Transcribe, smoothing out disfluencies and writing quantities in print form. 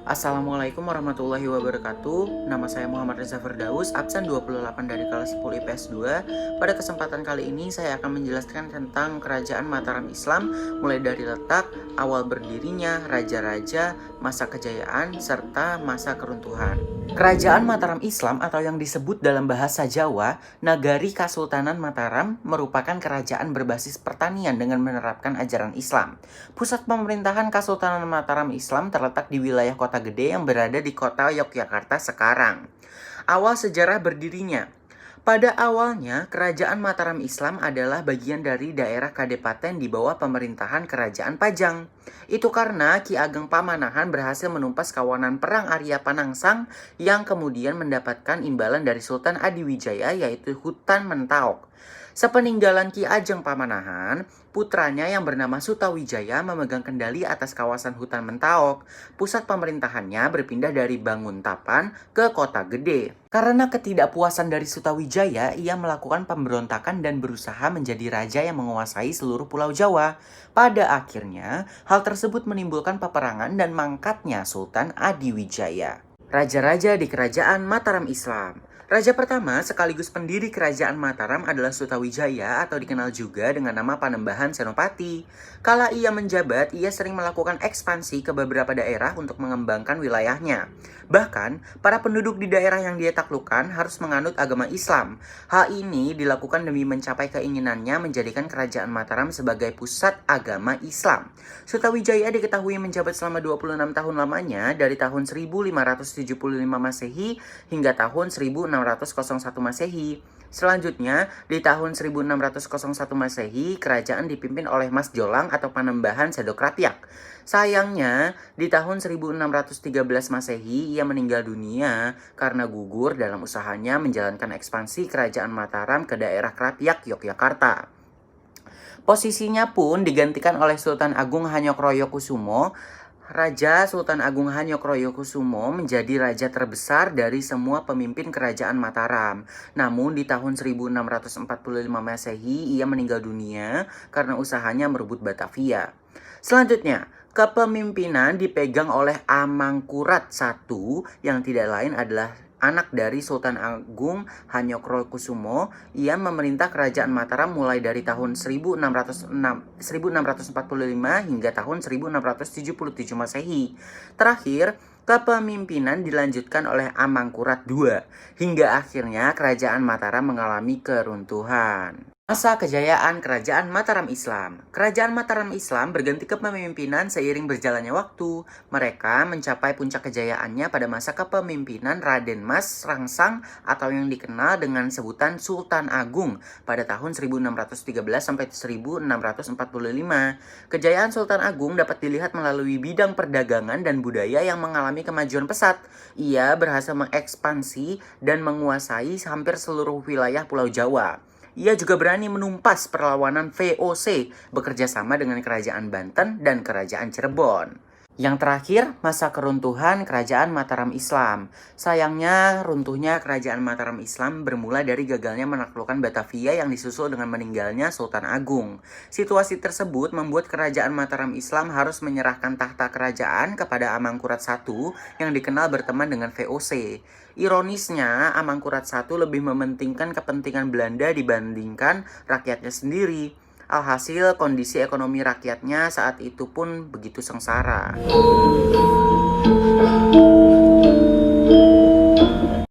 Assalamualaikum warahmatullahi wabarakatuh. Nama saya Muhammad Reza Firdaus, absen 28 dari kelas 10 IPS 2. Pada kesempatan kali ini saya akan menjelaskan tentang kerajaan Mataram Islam, mulai dari letak, awal berdirinya, raja-raja, masa kejayaan, serta masa keruntuhan. Kerajaan Mataram Islam atau yang disebut dalam bahasa Jawa, Nagari Kasultanan Mataram merupakan kerajaan berbasis pertanian dengan menerapkan ajaran Islam. Pusat pemerintahan Kasultanan Mataram Islam terletak di wilayah Kota Gede yang berada di kota Yogyakarta sekarang. Awal sejarah berdirinya. Pada awalnya, Kerajaan Mataram Islam adalah bagian dari daerah Kadipaten di bawah pemerintahan Kerajaan Pajang. Itu karena Ki Ageng Pamanahan berhasil menumpas kawanan perang Arya Panangsang yang kemudian mendapatkan imbalan dari Sultan Adiwijaya yaitu Hutan Mentaok. Sepeninggalan Ki Ajeng Pamanahan, putranya yang bernama Sutawijaya memegang kendali atas kawasan Hutan Mentaok. Pusat pemerintahannya berpindah dari Banguntapan ke Kota Gede. Karena ketidakpuasan dari Sutawijaya, ia melakukan pemberontakan dan berusaha menjadi raja yang menguasai seluruh Pulau Jawa. Pada akhirnya, hal tersebut menimbulkan peperangan dan mangkatnya Sultan Adiwijaya. Raja-raja di Kerajaan Mataram Islam. Raja pertama sekaligus pendiri Kerajaan Mataram adalah Sutawijaya atau dikenal juga dengan nama Panembahan Senopati. Kala ia menjabat, ia sering melakukan ekspansi ke beberapa daerah untuk mengembangkan wilayahnya. Bahkan, para penduduk di daerah yang dia taklukkan harus menganut agama Islam. Hal ini dilakukan demi mencapai keinginannya menjadikan Kerajaan Mataram sebagai pusat agama Islam. Sutawijaya diketahui menjabat selama 26 tahun lamanya dari tahun 1575 Masehi hingga tahun 1601 Masehi. Selanjutnya, di tahun 1601 Masehi, kerajaan dipimpin oleh Mas Jolang atau Panembahan Sendok Rapiak. Sayangnya, di tahun 1613 Masehi, ia meninggal dunia karena gugur dalam usahanya menjalankan ekspansi Kerajaan Mataram ke daerah Krapiak, Yogyakarta. Posisinya pun digantikan oleh Sultan Agung Hanyokroyokusumo. Raja Sultan Agung Hanyokroyokusumo menjadi raja terbesar dari semua pemimpin Kerajaan Mataram. Namun di tahun 1645 Masehi ia meninggal dunia karena usahanya merebut Batavia. Selanjutnya, kepemimpinan dipegang oleh Amangkurat I yang tidak lain adalah anak dari Sultan Agung Hanyokroyokusumo. Ia memerintah Kerajaan Mataram mulai dari tahun 1645 hingga tahun 1677 Masehi. Terakhir, kepemimpinan dilanjutkan oleh Amangkurat II hingga akhirnya Kerajaan Mataram mengalami keruntuhan. Masa kejayaan Kerajaan Mataram Islam. Kerajaan Mataram Islam berganti kepemimpinan seiring berjalannya waktu. Mereka mencapai puncak kejayaannya pada masa kepemimpinan Raden Mas Rangsang atau yang dikenal dengan sebutan Sultan Agung pada tahun 1613 sampai 1645. Kejayaan Sultan Agung dapat dilihat melalui bidang perdagangan dan budaya yang mengalami kemajuan pesat. Ia berhasil mengekspansi dan menguasai hampir seluruh wilayah Pulau Jawa. Ia juga berani menumpas perlawanan VOC bekerja sama dengan Kerajaan Banten dan Kerajaan Cirebon. Yang terakhir, masa keruntuhan Kerajaan Mataram Islam. Sayangnya, runtuhnya Kerajaan Mataram Islam bermula dari gagalnya menaklukkan Batavia yang disusul dengan meninggalnya Sultan Agung. Situasi tersebut membuat Kerajaan Mataram Islam harus menyerahkan tahta kerajaan kepada Amangkurat I yang dikenal berteman dengan VOC. Ironisnya, Amangkurat I lebih mementingkan kepentingan Belanda dibandingkan rakyatnya sendiri. Alhasil, kondisi ekonomi rakyatnya saat itu pun begitu sengsara.